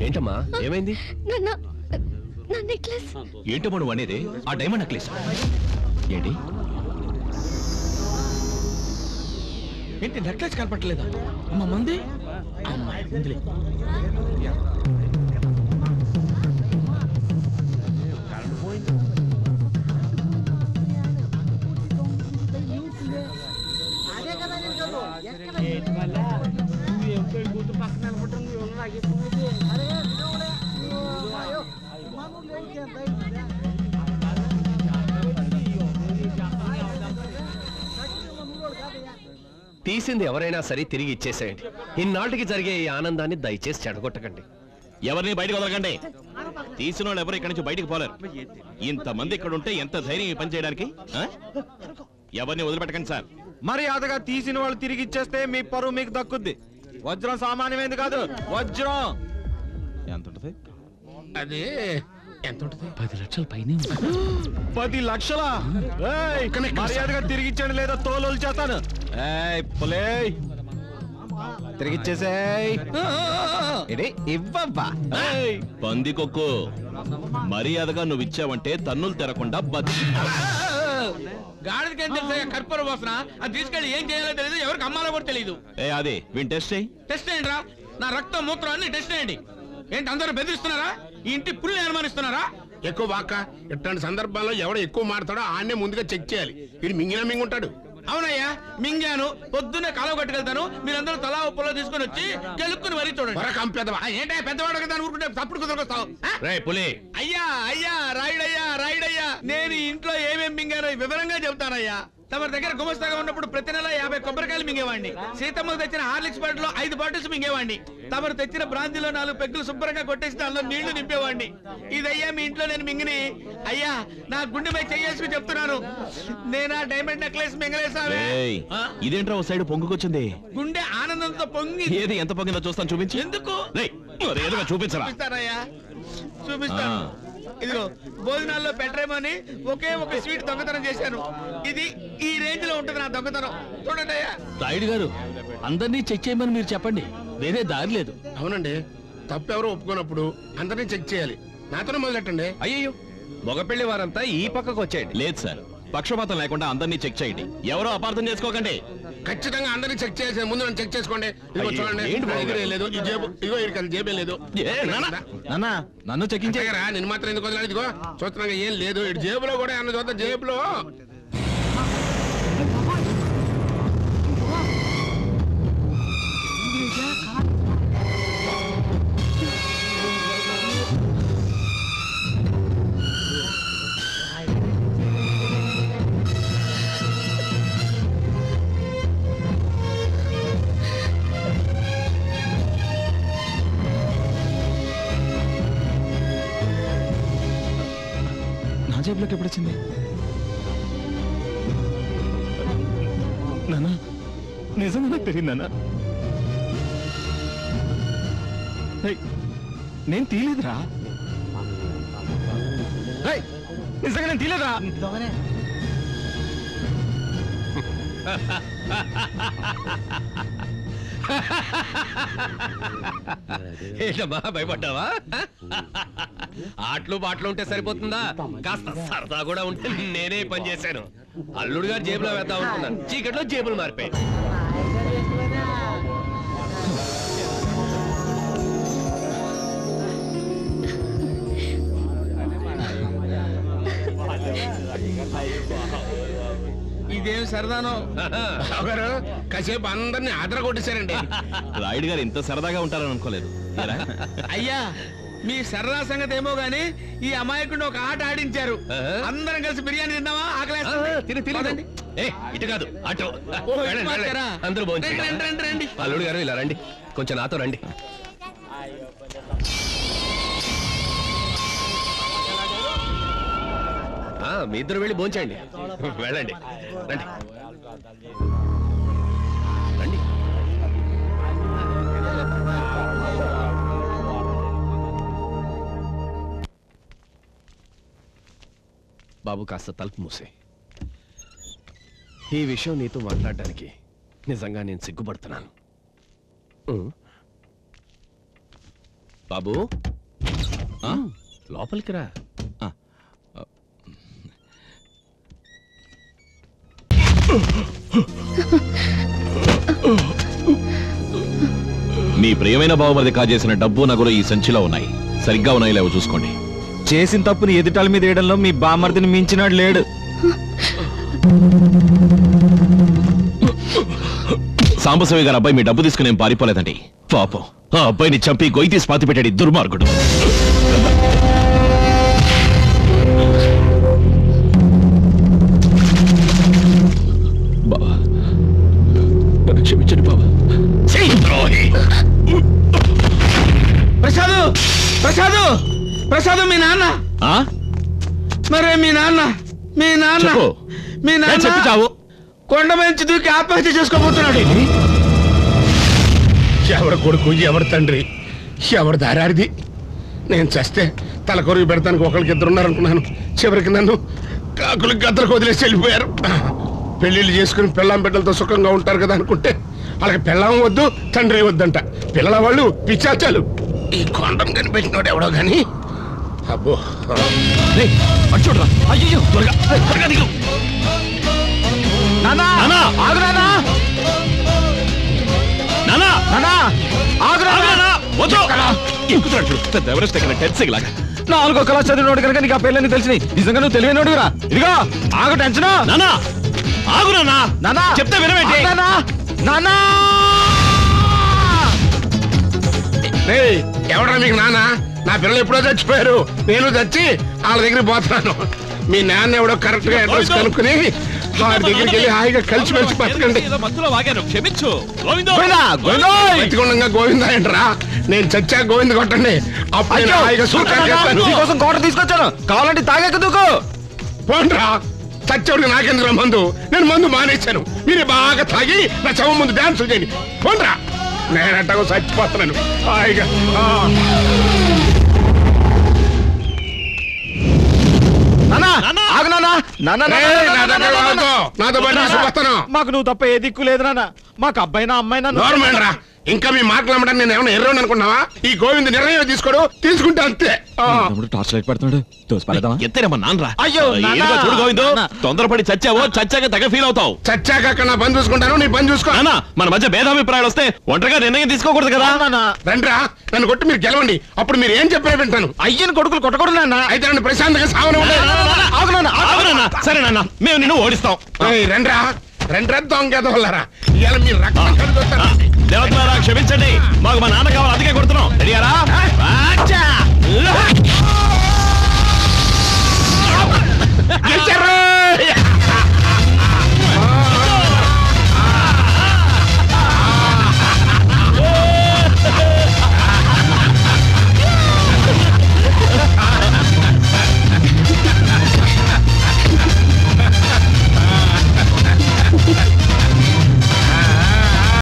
ఏంటమ్మా ఏమైంది? ఏంటమ్మా నువ్వు అనేది? ఆ డైమండ్ నెక్లెస్ ఏంటి? ఏంటి నెక్లెస్ కనపట్టలేదా? అమ్మ మంది ముందులే. తీసింది ఎవరైనా సరే తిరిగి ఇచ్చేసేయండి. ఇన్నాళ్ళకి జరిగే ఈ ఆనందాన్ని దయచేసి చెడగొట్టకండి. ఎవరిని బయటకు వదలకండి. తీసిన వాళ్ళు ఎవరు ఇక్కడి నుంచి బయటకు పోలేరు. ఇంతమంది ఇక్కడ ఉంటే ఎంత ధైర్యం పని చేయడానికి? ఎవరిని వదిలిపెట్టకండి సార్. మర్యాదగా తీసిన వాళ్ళు తిరిగి ఇచ్చేస్తే మీ పరువు మీకు దక్కుద్ది. వజ్రం సామాన్యమైంది కాదు, వజ్రం. ఎంత ఉంటుంది? అదే ఎంత ఉంటుంది? 10 లక్షల పైన. 10 లక్షలా? మర్యాదగా తిరిగి ఇచ్చాడు లేదా తోలు చేస్తాను. తిరిగిచ్చేసేయ్. ఇవ్వబ్బా పందికొక్కు, మర్యాదగా నువ్వు ఇచ్చావంటే తన్నులు తెరకుండా గాడికి ఏం తెలుసా కర్పూర వాసన? అది తీసుకెళ్ళి ఏం చేయాలో తెలియదు, ఎవరికి అమ్మాలో కూడా తెలియదు. అదే వీని టెస్ట్ చేయి. టెస్ట్ చేయండి రా. నా రక్తం మూత్రం అన్ని టెస్ట్ చేయండి. ఏంటి అందరూ బెదిరిస్తున్నారా? ఈ ఇంటి పుల్లి అనుమానిస్తున్నారా? ఎక్కువ వాక్క ఇట్లాంటి సందర్భాల్లో ఎవడో ఎక్కువ మాడతాడో ఆన్నే ముందుగా చెక్ చేయాలి. వీడు మింగినా మింగుంటాడు. అవునయ్యా మింగాను. పొద్దున్నే కాలువ కట్టుకెళ్తాను. మీరందరూ తలా ఉప్పులో తీసుకొని వచ్చి కెలుక్కుని వరి చూడండి. ఏంటో పెద్దవాడు కదా ఊరుకుంటే తప్పుడు కుదరకొస్తావు. అయ్యా అయ్యా రాయుడయ్యా రాయుడయ్యా, నేను ఇంట్లో ఏమేమి మింగానో వివరంగా చెబుతానయ్యా. తమ దగ్గర గుమస్తాగా ఉన్నప్పుడు ప్రతి నెల 50 కొబ్బరికాయలు మింగేవాడిని. సీతమ్మకు తెచ్చిన హార్లిక్స్ బాటిల్ లో 5 బాటిల్స్ మింగేవాడిని. తమరు తెచ్చిన బ్రాంతిలో 4 పెగ్గులు శుభ్రంగా కొట్టేసి దానిలో నీళ్లు నింపేవాడిని. ఇదయ్యా మీ ఇంట్లో నేను మింగిని. అయ్యా నా గుండె మీద చెయ్యేసి చెప్తున్నాను, నేనా డైమండ్ నెక్లెస్ మింగలేసావే. ఇదేంట్రా ఓ సైడ్ పొంగుకొచ్చింది? గుండె ఆనందంతో పొంగి. ఏది ఎంత పొంగిందో చూస్తాను, చూపించు. ఎందుకు? చూపించరా? చూపిస్తానయ్యా, చూపిస్తాను. ఇదిగో భోజనాల్లో పెట్టరేమని ఒకే ఒక స్వీట్ దొంగతనం చేశాను. ఇది ఈ రేంజ్ లో ఉంటుంది నా దొంగతనం. చూడండి అయ్యా. రాయుడు గారు, అందరినీ చెక్ చేయమని మీరు చెప్పండి, వేరే దారి లేదు. అవునండి, తప్పెవరో ఒప్పుకున్నప్పుడు అందరినీ చెక్ చేయాలి. నాతోనే మొదలెట్టండి. అయ్యో మగపెళ్లి వారంతా ఈ పక్కకు వచ్చేయండి. లేదు సార్, పక్షపాతం లేకుండా అందరినీ చెక్ చేయండి. ఎవరో అపార్థం చేసుకోకండి. ఖచ్చితంగా అందరినీ చెక్ చేయాల్సిన ముందు నన్ను చెక్ చేసుకోండి. ఇదిగో చూడండి, లేదు ఈ జేబు, ఇదిగో ఇక్కడ జేబే లేదు. నన్ను చెక్కించేయరా? నేను మాత్రం ఎందుకు వదలాలి? ఇదిగో చూస్తున్నాగా ఏం లేదు. ఇటు జేబులో కూడా అన్న చూద్దాం. జేబులో జేబులోకి ఎప్పుడు వచ్చింది? నాన్న నిజంగా నాకు తెలియదు నాన్న. నేను తీయలేదురా. నిజంగా నేను తీయలేదురా. ఏంటమ్మా భయపడ్డావా? ఆటలు బాటలు ఉంటే సరిపోతుందా? కాస్త సరదా కూడా ఉంటే నేనే పని చేశాను. అల్లుడు గారు జేబులో వేద్దాం అనుకున్నాను, చీకట్లో జేబులు మారిపోయాయి. ఇదేం సరదానో గారు, కాసేపు అందరినీ ఆదర కొట్టేశారండి. రాయుడు గారు ఇంత సరదాగా ఉంటారని అనుకోలేదు. అయ్యా మీ సరదా సంగతి ఏమో గానీ ఈ అమాయకుడిని ఒక ఆట ఆడించారు. అందరం కలిసి బిర్యానీ తిందామా? ఆకలేస్తుంది. ఇటు కాదు అటు. అందరూ రండి. అల్లుడు గారు ఇలా రండి, కొంచెం నాతో రండి. మీ ఇద్దరు వెళ్ళి భోంచేయండి. వెళ్ళండి రండి రండి. బాబు కాస్త తలుపు మూసే. ఈ విషయం నీతో మాట్లాడడానికి నిజంగా నేను సిగ్గుపడుతున్నాను. బాబు లోపలికి రా. మీ ప్రియమైన బావమరిది కాజేసిన డబ్బు నగలు ఈ సంచిలో ఉన్నాయి. సరిగ్గా ఉన్నాయి లేవో చూసుకోండి. చేసిన తప్పుని ఎదుటాల మీద వేయడంలో మీ బామర్దిని మించినాడు లేడు. సాంబశివయ్య గారు అబ్బాయి మీ డబ్బు తీసుకుని ఏం పారిపోలేదండి. పాపం ఆ అబ్బాయిని చంపి గొయ్యి తీసి పాతి పెట్టాడు దుర్మార్గుడు. బావా నన్ను క్షమించండి బావా. ప్రసాదు ప్రసాదు ప్రసాదు మీ నాన్న మరే మీ నాన్న మీ నాన్న మీ నాన్న చెప్పు చావు. కొండ మంచి దూకి ఆత్మహత్య చేసుకోబోతున్నాడు. ఎవరి కొడుకు ఎవరి తండ్రి ఎవరి దారాడిది? నేను చస్తే తల కొరుగు పెడతానికి ఒకరికి ఇద్దరు ఉన్నారనుకున్నాను. చివరికి నన్ను కాకులు గద్దలకు వదిలేసి వెళ్ళిపోయారు. పెళ్లిళ్ళు చేసుకుని పెళ్ళాం బిడ్డలతో సుఖంగా ఉంటారు కదా అనుకుంటే వాళ్ళకి పెళ్ళాం వద్దు తండ్రి వద్దంట. పిల్లల వాళ్ళు పిచ్చాచాలు. ఈ కొండను కనిపెట్టినోడు ఎవడో గాని అబ్బో. చూడరా అయ్యో త్వరగా త్వరగా దిగు. నానా ఆగు నానా. నానా నానా ఆగు నానా. నాలుగో కళ చదివినోడు కనుక నీకు ఆ పేర్లన్నీ తెలిసినాయి. నిజంగా నువ్వు తెలివైనోడురా. ఇదిగో ఆగు టెన్షన్. నానా ఆగు నానా. నానా చెప్తే వినవేంటి? నానా నానా ఎవడా మీకు నాన్న? నా పిల్లలు ఎప్పుడో చచ్చిపోయారు. నేను చచ్చి వాళ్ళ దగ్గరికి పోతున్నాను. మీ నాన్న ఎవడో కరెక్ట్ గా అడ్రస్ కనుక్కుని వాడి దగ్గరికి వెళ్ళి హాయిగా కలిసి మెలిసి బతకండి. బతికుండగా గోవిందా ఏంట్రా? నేను చచ్చా గోవింద కొట్టండి. అప్పుడు హాయిగా కోసం కోట తీసుకొచ్చాను. కావాలంటే తాగాక దూకు. పోండ్రా. చచ్చేవాడికి నాకెందుకు మందు? నేను మందు మానేశాను. మీరే బాగా తాగి నా శవం ముందు డాన్స్ చేయండి. పోండ్రా. నేను అట్టగా చచ్చిపోతున్నాను హాయిగా. మాకు నువ్వు తప్ప ఏ దిక్కు లేదు నాన్న. మాకు అబ్బాయినా అమ్మాయినా గవర్నమెంట్. ఇంకా మీ మాట్లాడమని నేను ఏమైనా ఎర్రోని అనుకున్నావా? ఈ గోవింద నిర్ణయం తీసుకోడు తీసుకుంటే అంతే. టార్చ్ లైట్ పెడుతున్నాడు. ఎత్తేనమ్మా నాన్నరా. అయ్యో చూడు గోవిందు, తొందరపడి చచ్చావో చచ్చాక తెగ ఫీల్ అవుతావు. చచ్చాక అక్కడ నా పని చూసుకుంటాను, నీ పని చూసుకో. మన మధ్య భేదాభిప్రాయాలు వస్తే ఒంటరిగా నిర్ణయం తీసుకోకూడదు కదా. రండ్రా, నన్ను కొట్టి మీరు గెలవండి. అప్పుడు మీరు ఏం చెప్పారు వింటాను. అయ్యని కొడుకులు కొట్టకూడదు నాన్న. అయితే నన్ను ప్రశాంతంగా సావన. సరే నాన్న, మేము నిన్ను ఓడిస్తాం. రండ్రా రండ్రా దొంగెదవల్లారా. ఇవాళ మీరు రక్తం కడుగుతారు. దేవతలారా క్షమించండి, మాకు మా నాన్న కావాలి, అందుకే కొడుతున్నాం. రెడీయారా?